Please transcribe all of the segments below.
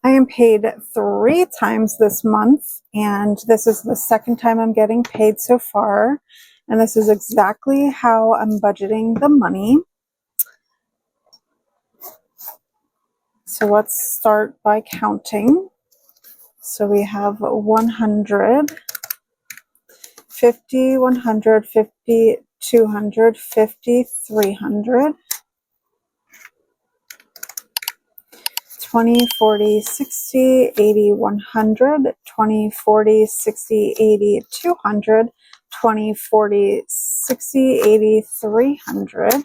I am paid 3 times this month, and this is the second time I'm getting paid so far. And this is exactly how I'm budgeting the money. So let's start by counting. So we have 100, 50, 150, 250, 300, 20, 40, 60, 80, 100, 20, 40, 60, 80, 200, 20, 40, 60, 80, 300,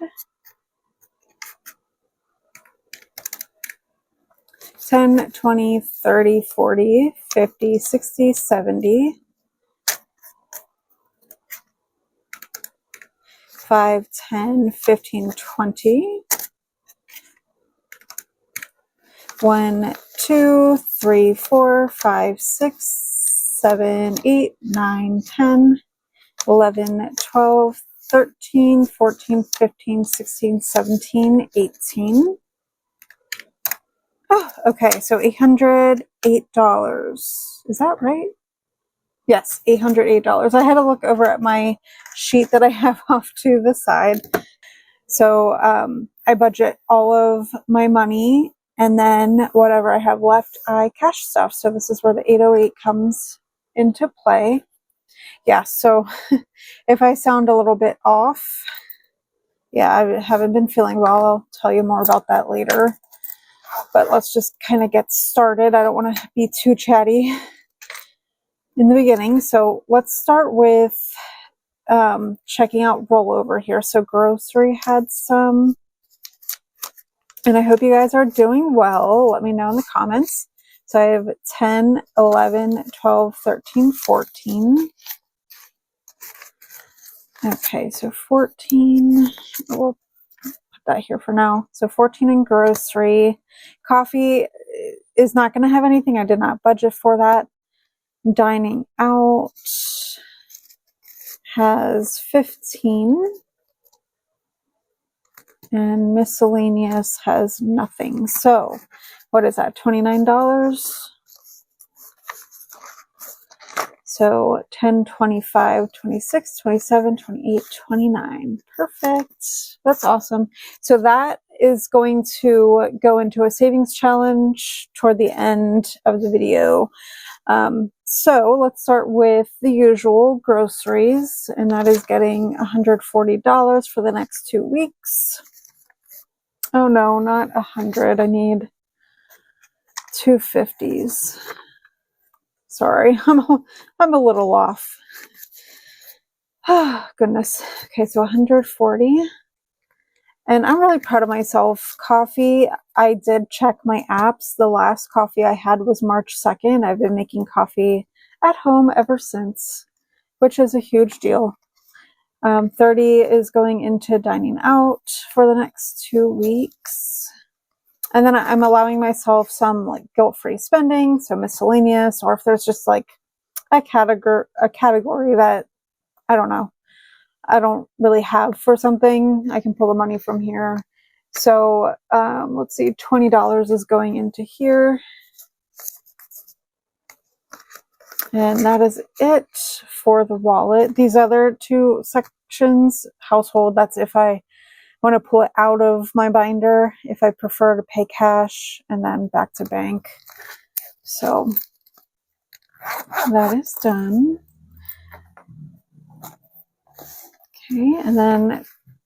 10, 20, 30, 40, 50, 60, 70, 5, 10, 15, 20, 1, 2, 3, 4, 5, 6, 7, 8, 9, 10, 11, 12, 13, 14, 15, 16, 17, 18. Oh, okay, so $808. Is that right? Yes, $808. I had to look over at my sheet that I have off to the side. So I budget all of my money, and then whatever I have left, I cash stuff. So this is where the 808 comes into play. Yeah, so if I sound a little bit off, yeah, I haven't been feeling well. I'll tell you more about that later. But let's just kind of get started. I don't want to be too chatty in the beginning. So let's start with checking out rollover here. So grocery had some, and I hope you guys are doing well. Let me know in the comments. So I have 10, 11, 12, 13, 14. Okay, so 14, we'll put that here for now. So 14 in grocery. Coffee is not going to have anything. I did not budget for that. Dining out has 15. And miscellaneous has nothing. So what is that, $29? So 10, 25, 26, 27, 28, 29. Perfect. That's awesome. So that is going to go into a savings challenge toward the end of the video. So let's start with the usual groceries, and that is getting $140 for the next 2 weeks. Oh no, not 100. I need 250s. Sorry, I'm a little off. Oh, goodness. Okay, so 140. And I'm really proud of myself. Coffee, I did check my apps. The last coffee I had was March 2nd. I've been making coffee at home ever since, which is a huge deal. 30 is going into dining out for the next 2 weeks. And then I'm allowing myself some like guilt-free spending, so miscellaneous, or if there's just like a category that I don't know, I don't really have for something, I can pull the money from here. So let's see, $20 is going into here. And that is it for the wallet. These other 2 sections, household, that's if I want to pull it out of my binder, if I prefer to pay cash, and then back to bank. So that is done. Okay, and then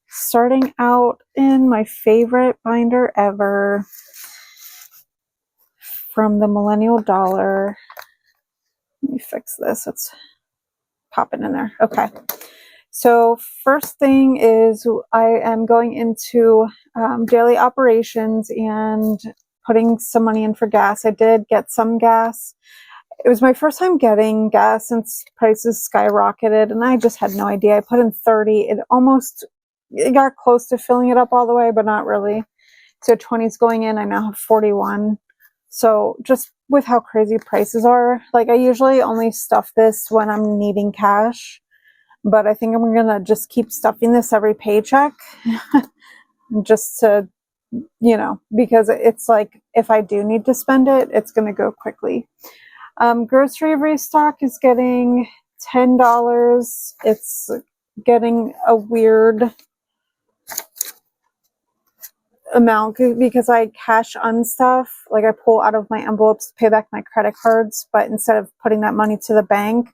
starting out in my favorite binder ever from the Millennial Dollar. Let me fix this. It's popping in there. Okay. So first thing is I am going into daily operations and putting some money in for gas. I did get some gas. It was my first time getting gas since prices skyrocketed, and I just had no idea. I put in 30. It got close to filling it up all the way, but not really. So 20 is going in. I now have 41. So just with how crazy prices are, like I usually only stuff this when I'm needing cash. But I think I'm going to just keep stuffing this every paycheck just to you know, because it's like if I do need to spend it, it's going to go quickly. Grocery restock is getting $10. It's getting a weird amount because I cash on stuff. Like I pull out of my envelopes to pay back my credit cards, but instead of putting that money to the bank,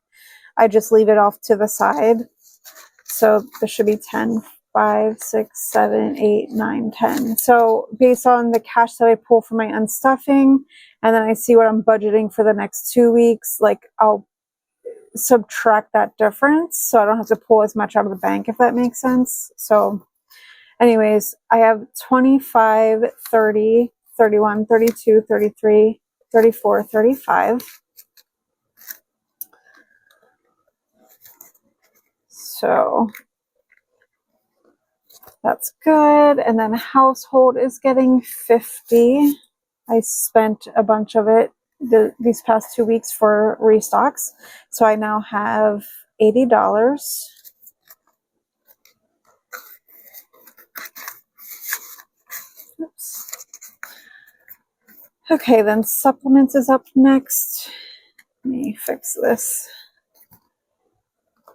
I just leave it off to the side. So there should be 10, 5, 6, 7, 8, 9, 10. So based on the cash that I pull for my unstuffing, and then I see what I'm budgeting for the next 2 weeks, like I'll subtract that difference so I don't have to pull as much out of the bank, if that makes sense. So anyways, I have 25, 30, 31, 32, 33, 34, 35. So that's good. And then household is getting 50. I spent a bunch of it these past 2 weeks for restocks. So I now have $80. Oops. Okay, then supplements is up next. Let me fix this.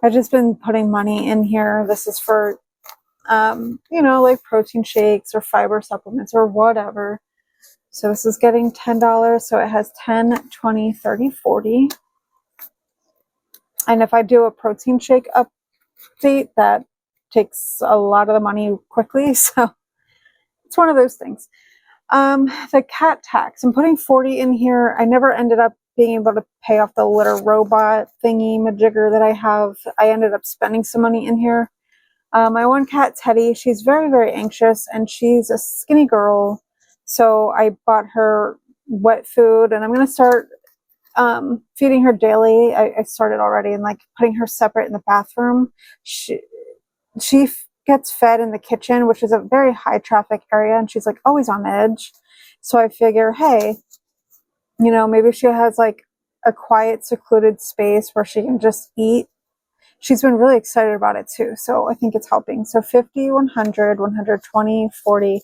I've just been putting money in here. This is for, you know, like protein shakes or fiber supplements or whatever. So this is getting $10. So it has 10, 20, 30, 40. And if I do a protein shake update, that takes a lot of the money quickly. So it's one of those things. The cat tax, I'm putting 40 in here. I never ended up being able to pay off the litter robot thingy majigger that I have. I ended up spending some money in here. My one cat, Teddy, she's very, very anxious and she's a skinny girl. So I bought her wet food and I'm going to start feeding her daily. I started already and like putting her separate in the bathroom. She gets fed in the kitchen, which is a very high traffic area, and she's like always on edge. So I figure, hey, you know, maybe she has like a quiet, secluded space where she can just eat. She's been really excited about it too, so I think it's helping. So 50, 100, 120, 40,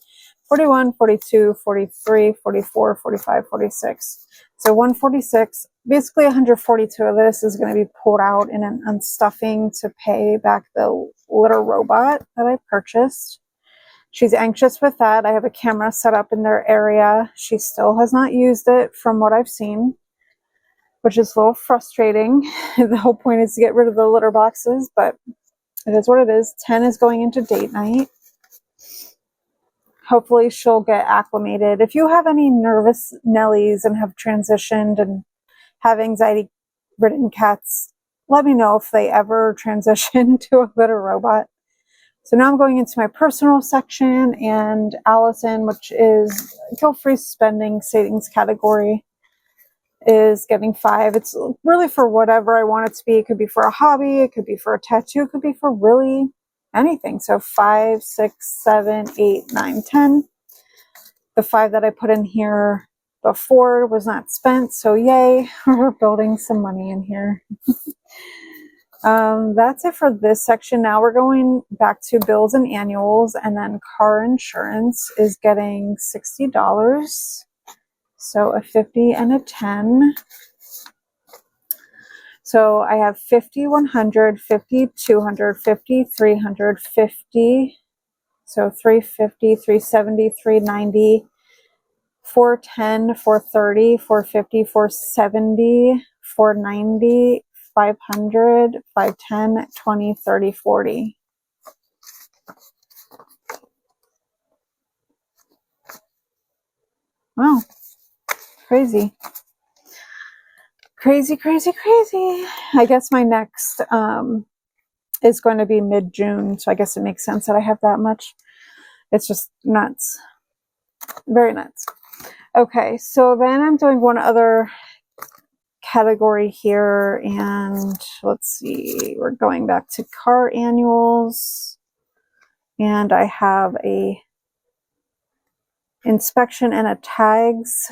41, 42, 43, 44, 45, 46. So 146, basically 142 of this is going to be pulled out in an unstuffing to pay back the litter robot that I purchased. She's anxious with that. I have a camera set up in their area. She still has not used it from what I've seen, which is a little frustrating. The whole point is to get rid of the litter boxes, but it is what it is. 10 is going into date night. Hopefully she'll get acclimated. If you have any nervous Nellies and have transitioned and have anxiety-ridden cats, let me know if they ever transition to a litter robot. So now I'm going into my personal section, and Allison, which is guilt-free spending savings category, is getting 5. It's really for whatever I want it to be. It could be for a hobby, it could be for a tattoo, it could be for really anything. So 5, 6, 7, 8, 9, 10. The 5 that I put in here before was not spent, so yay, we're building some money in here. That's it for this section. Now we're going back to bills and annuals, and then car insurance is getting $60. So a 50 and a 10. So I have 50, 100, 50, 200, 50, 300, 50. So 350, 370, 390, 410, 430, 450, 470, 490, 500, 510, 20, 30, 40. Wow. Crazy. Crazy, crazy, crazy. I guess my next is going to be mid-June, so I guess it makes sense that I have that much. It's just nuts. Very nuts. Okay, so then I'm doing one other category here, and let's see, we're going back to car annuals, and I have a inspection and a tags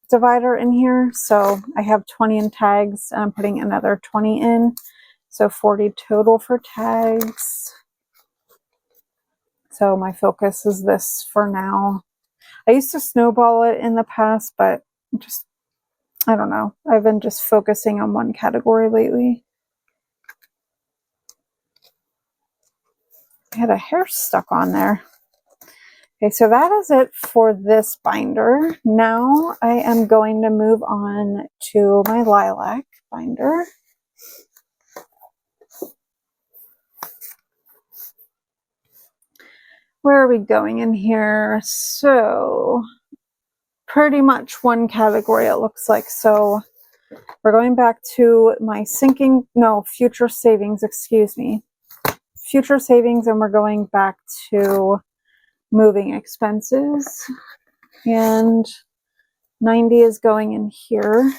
divider in here. So I have 20 in tags, and I'm putting another 20 in, so 40 total for tags. So my focus is this for now. I used to snowball it in the past, but just, I don't know. I've been just focusing on one category lately. I had a hair stuck on there. Okay, so that is it for this binder. Now I am going to move on to my lilac binder. Where are we going in here? So pretty much one category it looks like. So we're going back to my future savings, excuse me. Future savings, and we're going back to moving expenses. And 90 is going in here.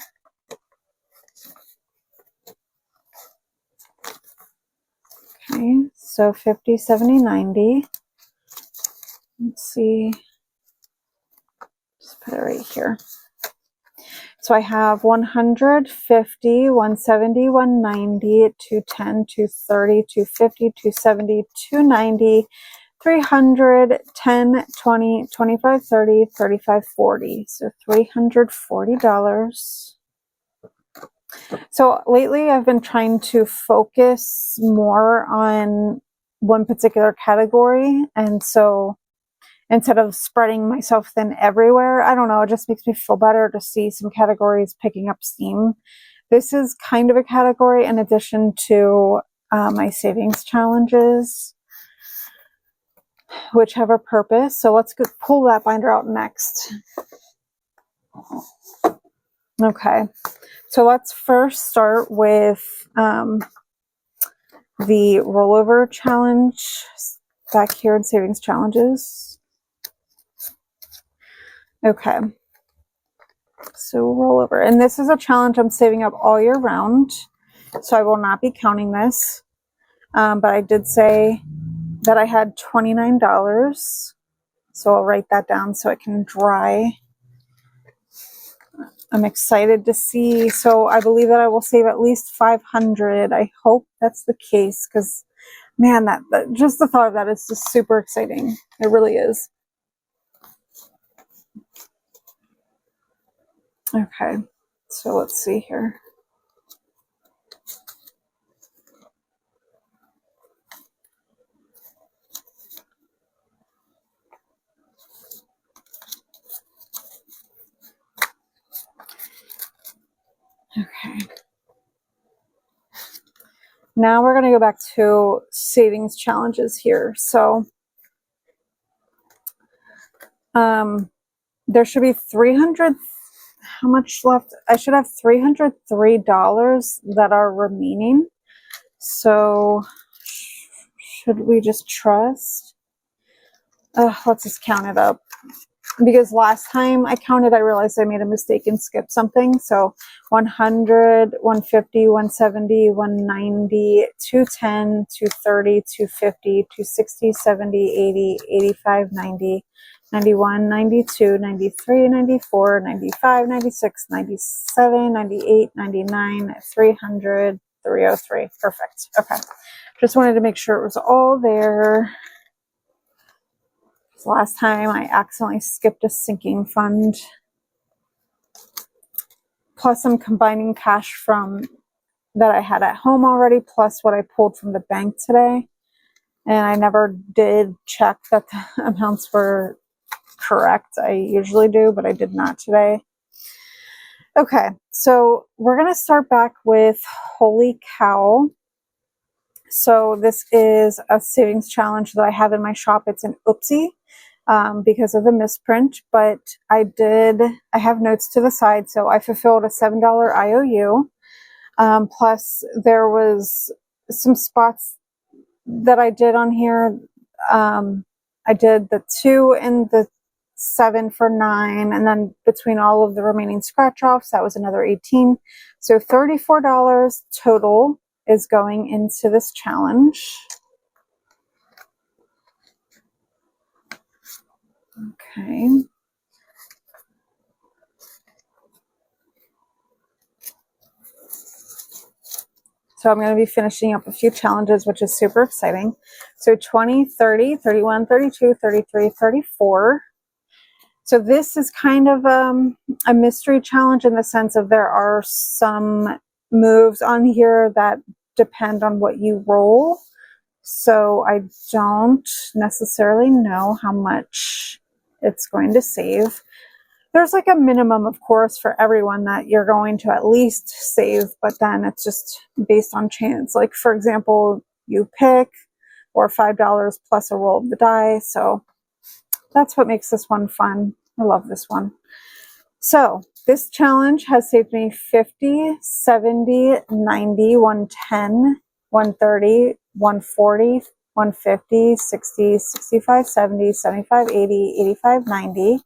Okay, so 50, 70, 90. Let's see. Just put it right here. So I have 100, 50, 170, 190, 210, 230, 250, 270, 290, 300, 10, 20, 25, 30, 35, 40. So $340. So lately I've been trying to focus more on one particular category. And so instead of spreading myself thin everywhere, I don't know, it just makes me feel better to see some categories picking up steam. This is kind of a category in addition to my savings challenges, which have a purpose. So let's pull that binder out next. Okay, so let's first start with the rollover challenge back here in savings challenges. Okay, so rollover, and this is a challenge I'm saving up all year round, so I will not be counting this, but I did say that I had $29, so I'll write that down so it can dry. I'm excited to see. So I believe that I will save at least 500. I hope that's the case, because man, that just the thought of that is just super exciting. It really is. Okay, so let's see here. Okay. Now we're going to go back to savings challenges here. So there should be 300. How much left? I should have $303 that are remaining. So should we just trust? Let's just count it up. Because last time I counted, I realized I made a mistake and skipped something. So 100, 150, 170, 190, 210, 230, 250, 260, 70, 80, 85, 90, 91, 92, 93, 94, 95, 96, 97, 98, 99, 300, 303. Perfect. Okay. Just wanted to make sure it was all there. Last time I accidentally skipped a sinking fund. Plus I'm combining cash from that I had at home already, plus what I pulled from the bank today. And I never did check that the amounts were correct. I usually do, but I did not today. Okay, so we're going to start back with Holy Cow. So this is a savings challenge that I have in my shop. It's an oopsie. Because of the misprint, but I have notes to the side, so I fulfilled a $7 IOU. Plus there was some spots that I did on here. I did the 2 and the 7 for 9, and then between all of the remaining scratch offs, that was another 18. So $34 total is going into this challenge. Okay. So I'm going to be finishing up a few challenges, which is super exciting. So 20, 30, 31, 32, 33, 34. So this is kind of a mystery challenge in the sense of there are some moves on here that depend on what you roll. So I don't necessarily know how much it's going to save. There's like a minimum, of course, for everyone that you're going to at least save, but then it's just based on chance. Like, for example, you pick or $5 plus a roll of the die. So that's what makes this one fun. I love this one. So this challenge has saved me 50, 70, 90, 110, 130, 140, 150, 60, 65, 70, 75, 80, 85, 90,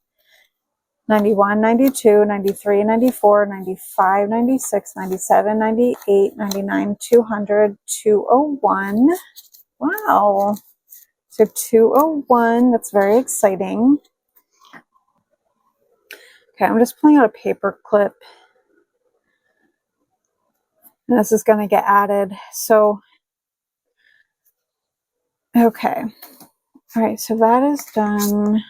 91, 92, 93, 94, 95, 96, 97, 98, 99, 200, 201. Wow. So 201, that's very exciting. Okay, I'm just pulling out a paper clip. And this is going to get added. So, okay. All right, so that is done.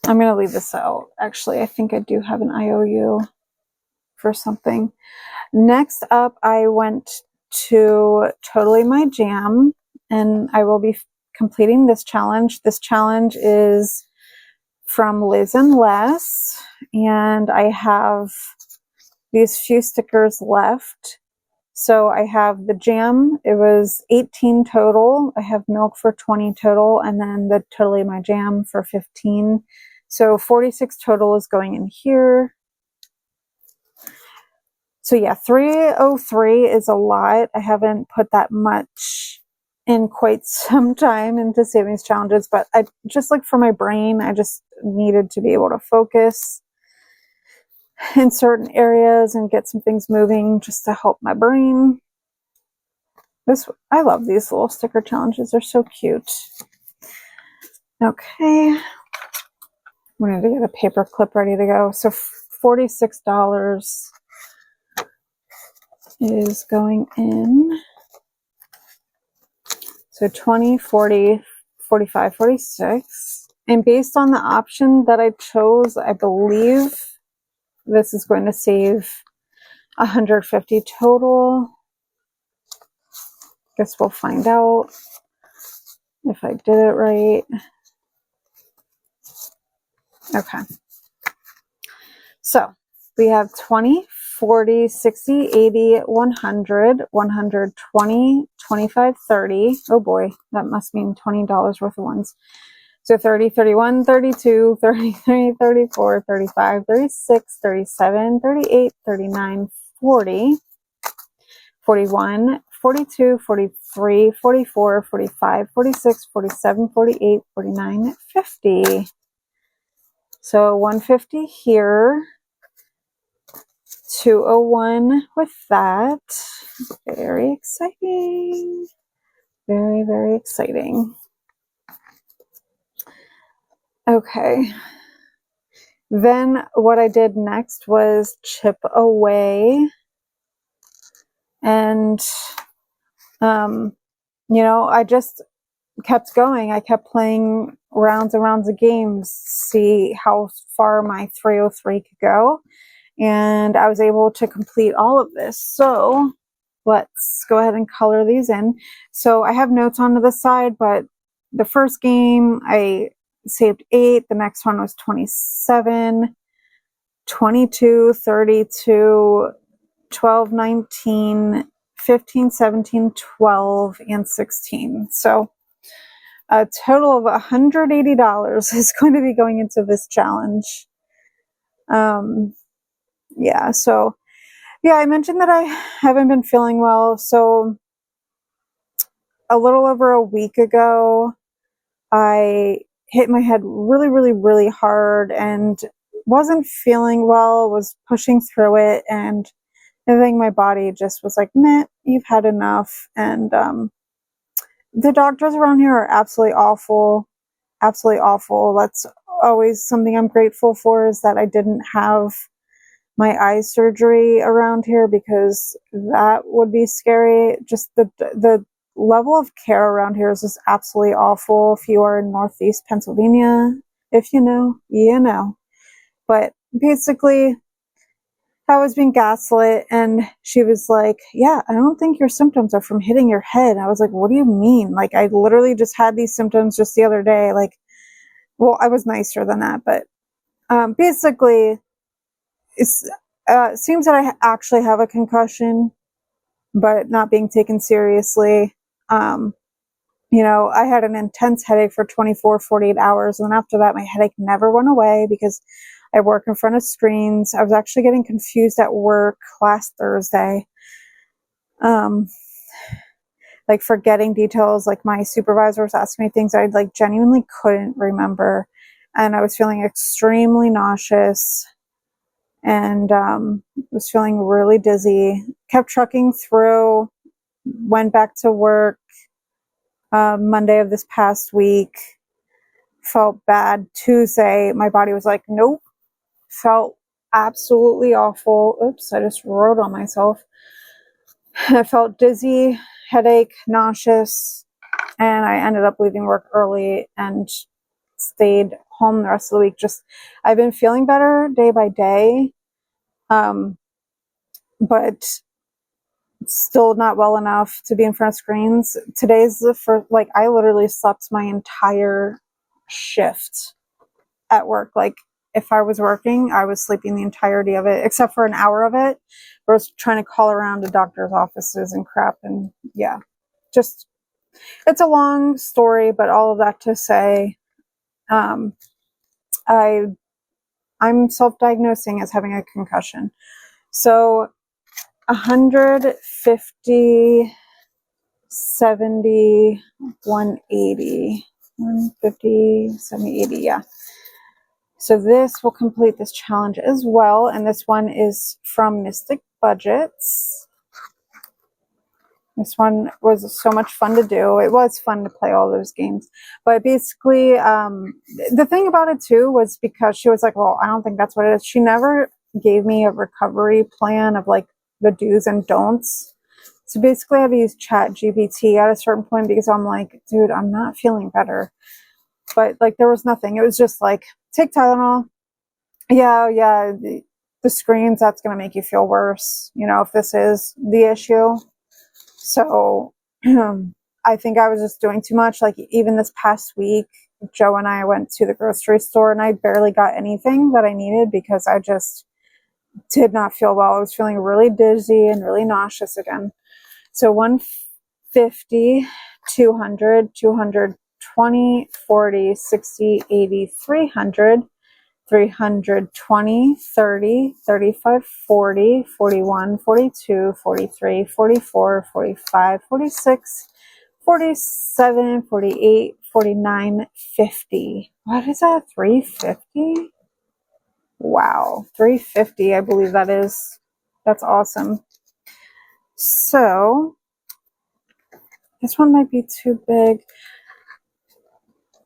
I'm going to leave this out. Actually, I think I do have an IOU for something. Next up, I went to Totally My Jam, and I will be completing this challenge. This challenge is from Liz and Les, and I have these few stickers left. So I have the jam, it was 18 total. I have milk for 20 total, and then the Totally My Jam for 15. So 46 total is going in here. So yeah, 303 is a lot. I haven't put that much in quite some time into savings challenges, but I just, like, for my brain, I just needed to be able to focus in certain areas and get some things moving just to help my brain. I love these little sticker challenges. They're so cute. Okay. We need to get a paper clip ready to go. So $46 is going in. So 20, 40, 45, 46. And based on the option that I chose, I believe this is going to save 150 total. Guess we'll find out if I did it right. Okay. So we have 20, 40, 60, 80, 100, 120, 25, 30. Oh boy, that must mean $20 worth of ones. So 30, 31, 32, 33, 34, 35, 36, 37, 38, 39, 40, 41, 42, 43, 44, 45, 46, 47, 48, 49, 50. So 150 here. 201 with that. Very exciting. Very, very exciting. Okay. Then what I did next was chip away. And, you know, I just kept going. I kept playing rounds and rounds of games, see how far my 303 could go. And I was able to complete all of this. So let's go ahead and color these in. So I have notes on the side, but the first game I saved 8. The next one was 27, 22, 32, 12, 19, 15, 17, 12, and 16. So a total of $180 is going to be going into this challenge. Yeah, so yeah, I mentioned that I haven't been feeling well. So a little over a week ago, I hit my head really, really, really hard and wasn't feeling well, was pushing through it. And I think my body just was like, meh, you've had enough. And the doctors around here are absolutely awful. Absolutely awful. That's always something I'm grateful for, is that I didn't have my eye surgery around here, because that would be scary. Just the level of care around here is just absolutely awful. If you are in Northeast Pennsylvania, If you know, you know. But basically, I was being gaslit, and she was like, yeah, I don't think your symptoms are from hitting your head. I was like, what do you mean? Like, I literally just had these symptoms just the other day. Like, well, I was nicer than that, but basically, it seems that I actually have a concussion, but not being taken seriously. I had an intense headache for 24, 48 hours. And then after that, my headache never went away because I work in front of screens. I was actually getting confused at work last Thursday. Like forgetting details, like my supervisor was asking me things I like genuinely couldn't remember. And I was feeling extremely nauseous and was feeling really dizzy. Kept trucking through, went back to work Monday of this past week. Felt bad. Tuesday, my body was like, nope. Felt absolutely awful. Oops, I just wrote on myself. I felt dizzy, headache, nauseous, and I ended up leaving work early and stayed home the rest of the week. I've been feeling better day by day, but still not well enough to be in front of screens. Today's the first, like, I literally slept my entire shift at work. Like, if I was working, I was sleeping the entirety of it, except for an hour of it. I was trying to call around to doctors' offices and crap. And yeah, it's a long story, but all of that to say, I'm self-diagnosing as having a concussion. So 150, 70, 180, 150, 70, 80, yeah. So this will complete this challenge as well. And this one is from Mystic Budgets. This one was so much fun to do. It was fun to play all those games. But basically, the thing about it too was because she was like, well, I don't think that's what it is. She never gave me a recovery plan of like the do's and don'ts. So basically I had to use ChatGPT at a certain point because I'm like, dude, I'm not feeling better. But like there was nothing. It was just like, take Tylenol. Yeah, the screens, that's going to make you feel worse, if this is the issue. So I think I was just doing too much. Like even this past week, Joe and I went to the grocery store and I barely got anything that I needed because I just did not feel well. I was feeling really dizzy and really nauseous again. So 150, 200, 220, 40, 60, 80, 300, 320, 30, 35, 40, 41, 42, 43, 44, 45, 46, 47, 48, 49, 50. What is that? 350? Wow. 350, I believe that is. That's awesome. So, this one might be too big.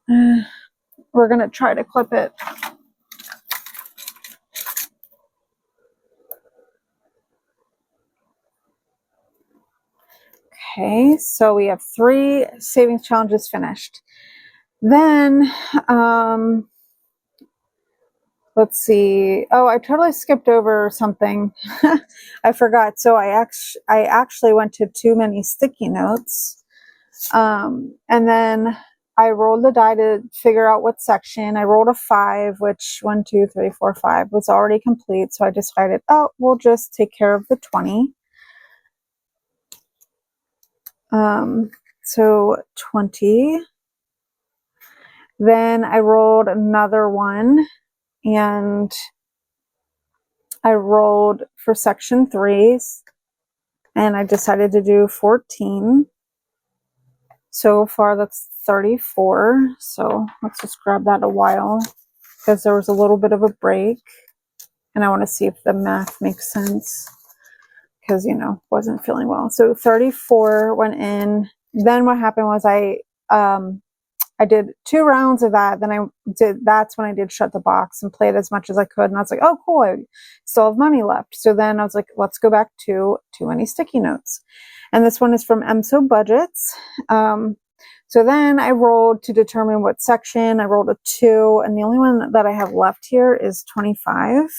We're going to try to clip it. Okay, so we have 3 savings challenges finished. Then, let's see. Oh, I totally skipped over something. I forgot. So I actually went to too many sticky notes. And then I rolled the die to figure out what section. I rolled a 5, which 1, 2, 3, 4, 5 was already complete. So I decided, we'll just take care of the 20. So 20. Then I rolled another one and I rolled for section 3 and I decided to do 14. So far that's 34. So let's just grab that a while because there was a little bit of a break and I want to see if the math makes sense because, wasn't feeling well. So 34 went in. Then what happened was I did 2 rounds of that. Then that's when I did shut the box and played as much as I could. And I was like, oh, cool. I still have money left. So then I was like, let's go back to too many sticky notes. And this one is from EMSO Budgets. So then I rolled to determine what section. I rolled a 2, and the only one that I have left here is 25.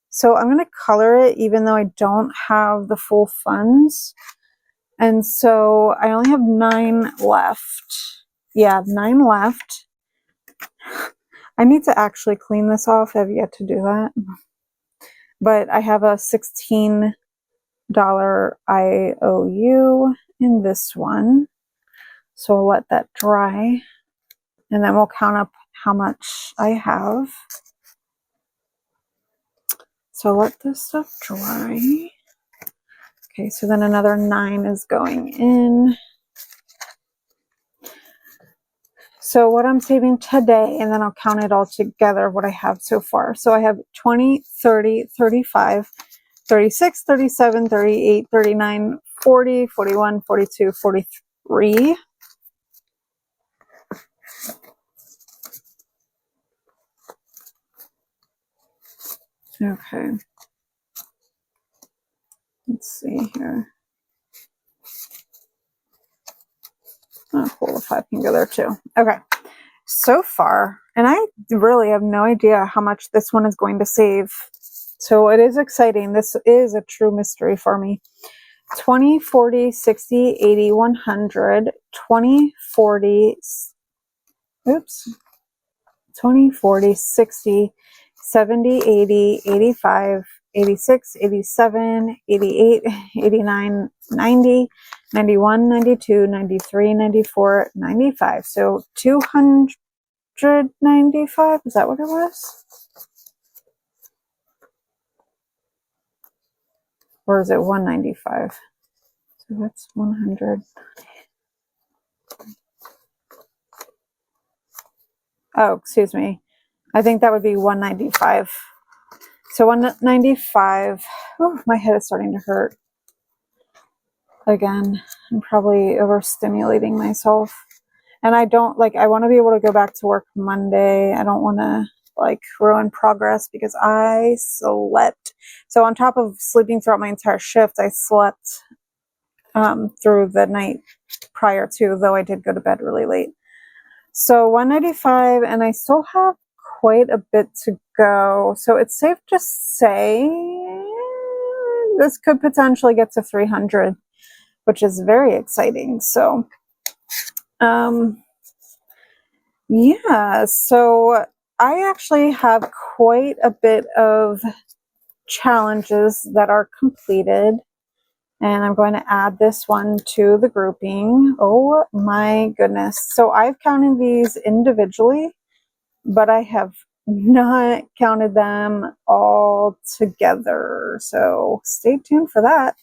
So I'm going to color it even though I don't have the full funds. And so I only have 9 left. Yeah, 9 left. I need to actually clean this off. I have yet to do that. But I have a $16 IOU in this one. So I'll let that dry. And then we'll count up how much I have. So let this stuff dry. Okay, so then another 9 is going in. So what I'm saving today, and then I'll count it all together, what I have so far. So I have 20, 30, 35, 36, 37, 38, 39, 40, 41, 42, 43. Okay. Let's see here. Oh, cool, the 5 can go there too. Okay. So far, and I really have no idea how much this one is going to save. So it is exciting. This is a true mystery for me. 20, 40, 60, 80, 100, 20, 40, oops, 20, 40, 60, 70, 80, 85, 86, 87, 88, 89, 90, 91, 92, 93, 94, 95. So 295, is that what it was? Or is it 195? So that's 100. Oh, excuse me. I think that would be 195. So 195. Oh, my head is starting to hurt. Again, I'm probably overstimulating myself. And I don't I want to be able to go back to work Monday. I don't want to ruin progress because I slept. So on top of sleeping throughout my entire shift, I slept through the night prior to, though I did go to bed really late. So 195, and I still have quite a bit to go. So it's safe to say this could potentially get to 300, which is very exciting. So, yeah, so I actually have quite a bit of challenges that are completed. And I'm going to add this one to the grouping. Oh my goodness. So I've counted these individually, but I have not counted them all together. So stay tuned for that.